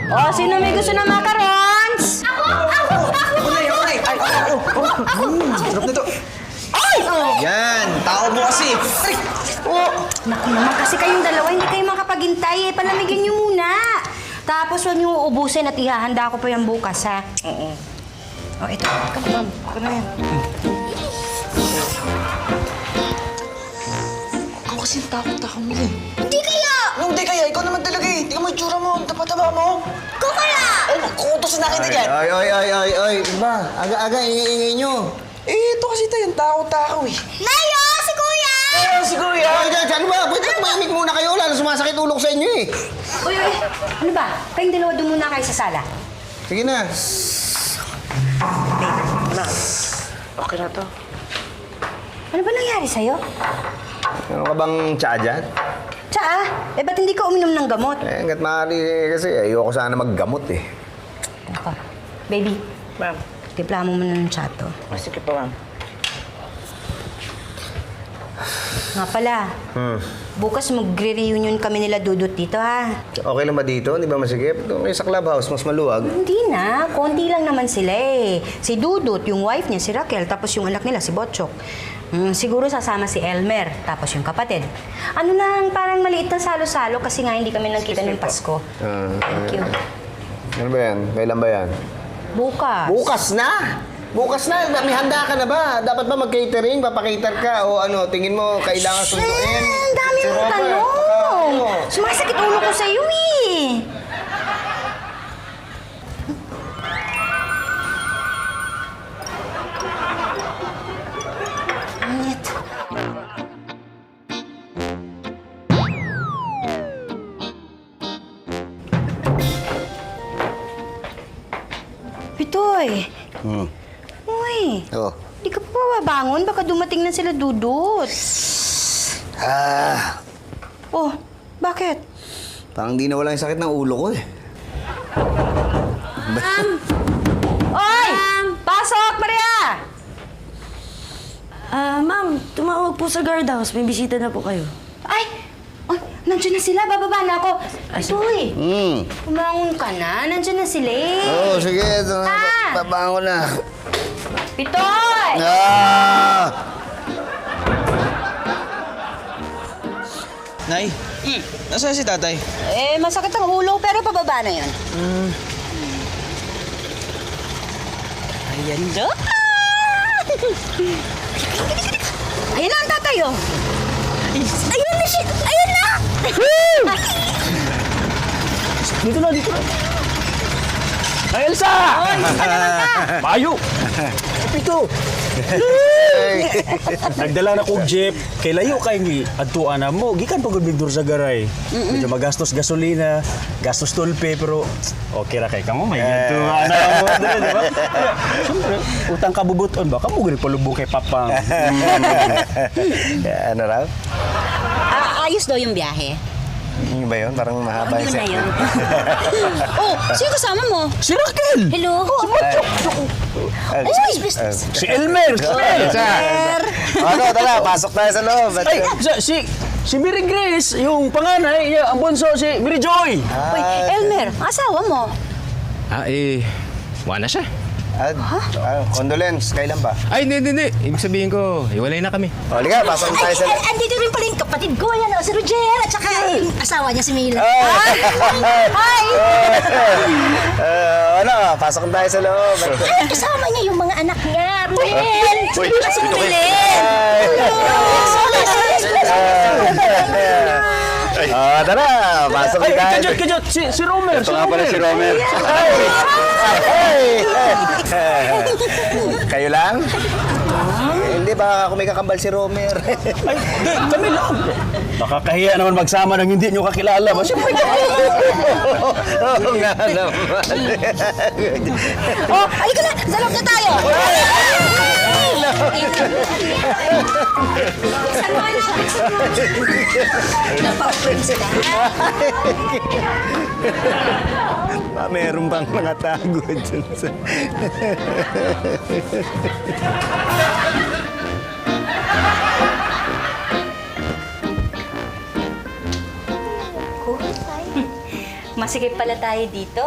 Oh, sino may gusto ng macarons? Ako na! Sarap na to. Ay! Yan, tao mo kasi. Naku naman, kasi kayong dalawa, hindi kayo makapaghintay eh. Palamigin niyo muna. Tapos huwag niyo uubusin at ihahanda ko pa yan bukas, ha? Oo. Oh, ito. Come on, ma'am. Ako na yan. Ikaw kasi takot-takot mo eh. Hindi kaya! Hindi kaya, ikaw naman talaga eh. Tingnan mo yung tsura mo, ang taba-taba mo. Ko kaya! Ay, kukutosin na kita dyan. Ay, iba. Aga-aga, ingay-ingay nyo. Eh, ito kasi tayo, tao-tao eh. Nayo! Si Kuya! Ayun, si Kuya! Ay, ano ba? Pwede tumamig muna kayo. Lalo sumasakit ulo ko sa inyo eh. Uy! Ano ba? Kayong dalawa doon muna kayo sa sala. Sige na. Okay na to. Ano ba nangyari sa'yo? Meron ka bang tsa dyan? Tsaa, ba't hindi ka uminom ng gamot? Eh, hanggat maaari kasi ayoko sana maggamot eh. Ako, baby, Ma'am. timpla mo muna ng tsaa to. Sige pa, ma'am. Nga pala, bukas magre-reunion kami nila Dudut dito, ha? Okay lang ba dito? Hindi ba masikip? Doon kayo sa clubhouse, mas maluwag. Hindi na, konti lang naman sila eh. Si Dudut, yung wife niya, si Raquel, tapos yung anak nila, si Botchok. Siguro sasama si Elmer, tapos yung kapatid. Ano lang, parang maliit na salo-salo kasi nga hindi kami nagkita ng Pasko. Thank you. Ano ba yan? Kailan ba yan? Bukas. Bukas na! Bukas na! May handa ka na ba? Dapat ba mag-catering? Papakater ka? O ano, tingin mo kailangan sunduin? Ang dami mong tanong! Sumasakit ulo ko sa'yo eh! Init. Pitoy! Uy! Oo. Di ka pa babangon? Baka dumating na sila Dudut. Oh, bakit? Parang di nawala yung sakit ng ulo ko eh. Oy! Pasok, Maria! Ma'am, tumawag po sa guardhouse. May bisita na po kayo. Ay! Ay, nandiyan na sila. Bababa na ako. Pitoy! Hmm. Kumangon ka na. Nandiyan na sila eh. Oo, sige. Ah! Babango na. Pitoy! Nay, nasaan si tatay? Eh, masakit ang ulo pero pababa na yun. Ayan na! Ayan na ang tatay, oh! Ayun na siya! Ayun na! Dito na. Ay, Elsa! Mayo! Pito! Nagdala na kong jeep. Kay layo kay ni adtuan na mo. Gikan pagod bigdur sa garay. Medyo magastos gasolina, gastos tulpe, pero okay ra kay kamo. May adtuan na mo. Di ba? Siyempre, utang kabubuton ba? Kamu gani palubong kay Papang. Ano raw? Ayos daw yung biyahe. Yung ba yun? Parang mahaba Yun na yun. Oh, sino kasama mo? Si Raquel! Hello? Si Elmer! Ano, tala, pasok tayo sa loob. Ay, si Mary Grace, yung panganay, ang bunso, si Mary Joy! Uy, Elmer, asawa mo? Wala na siya. Condolence, kailan ba? Ay, hindi. Ibig sabihin ko, hiwalay na kami. O, liga, pasok tayo sa loob. Andito rin pala yung kapatid ko, yan, si Roger, at saka yung asawa niya si Mila. Hi! Ano, pasok tayo sa loob. Kasama niya yung mga anak niya, Ruel! Si Ruel! Tara, pasok Ay, tayo. kajot, si Romer! Ito nga pala si Romer. Kayo lang? Hindi ba ako may kakambal si Romer? Ay, di, kami lang. Nakakahiya naman magsama ng hindi nyo kakilala. Siyempre, Oo nga naman. Oh, halika na! Sa loob na tayo! Napaprin sila. Meron bang mga tago dyan sa... Masikip pala tayo dito.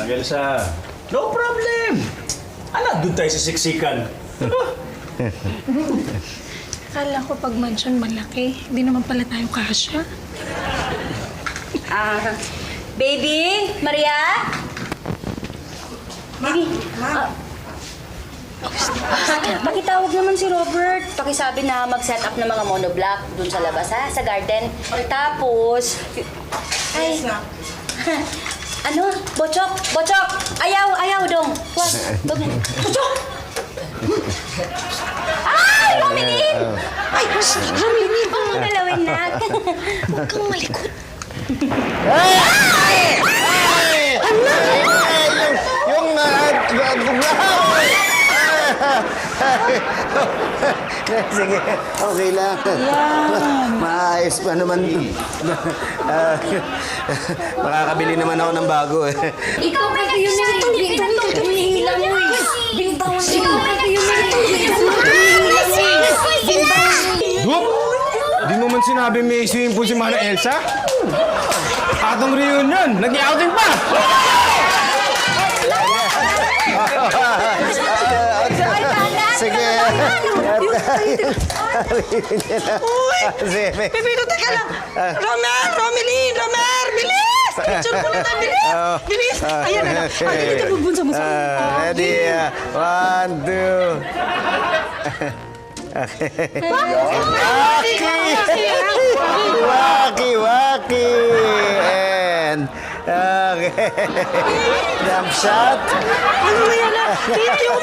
Ang Elsa, no problem. Anak, doon tayo sa siksikan. Akala ko pag mansion malaki, hindi naman pala tayo kasya. Baby? Maria? Baby? Pakitawag naman si Robert. Pakisabi na mag-set up ng mga monoblock dun sa labas, ha? Sa garden. Tapos... Ay... Ano? Bochok! Bochok! Ayaw dong! Wag! Bochok! Ay! Romilin! Ay! Romilin! Huwag mong galawin na. Huwag kang malikot. Sige, okay lang. Maayos pa naman. Makakabili naman ako ng bago eh. Ikaw kayo yun na tumihila mo eh. Bintawan mo. Ikaw kayo yun na Dup! Di mo man sinabi may swimming pool si Mana Elsa? Atong reunion, nag-outing pa! Sige. Pipito, teka lang! Romer! Bilis! Picture mo na tayo! Bilis! Ayan na! Dito, bugbunsa mo sa Ready? 1, 2. Waki! And... Okay. Jump shot. Ano na yan? Thank you!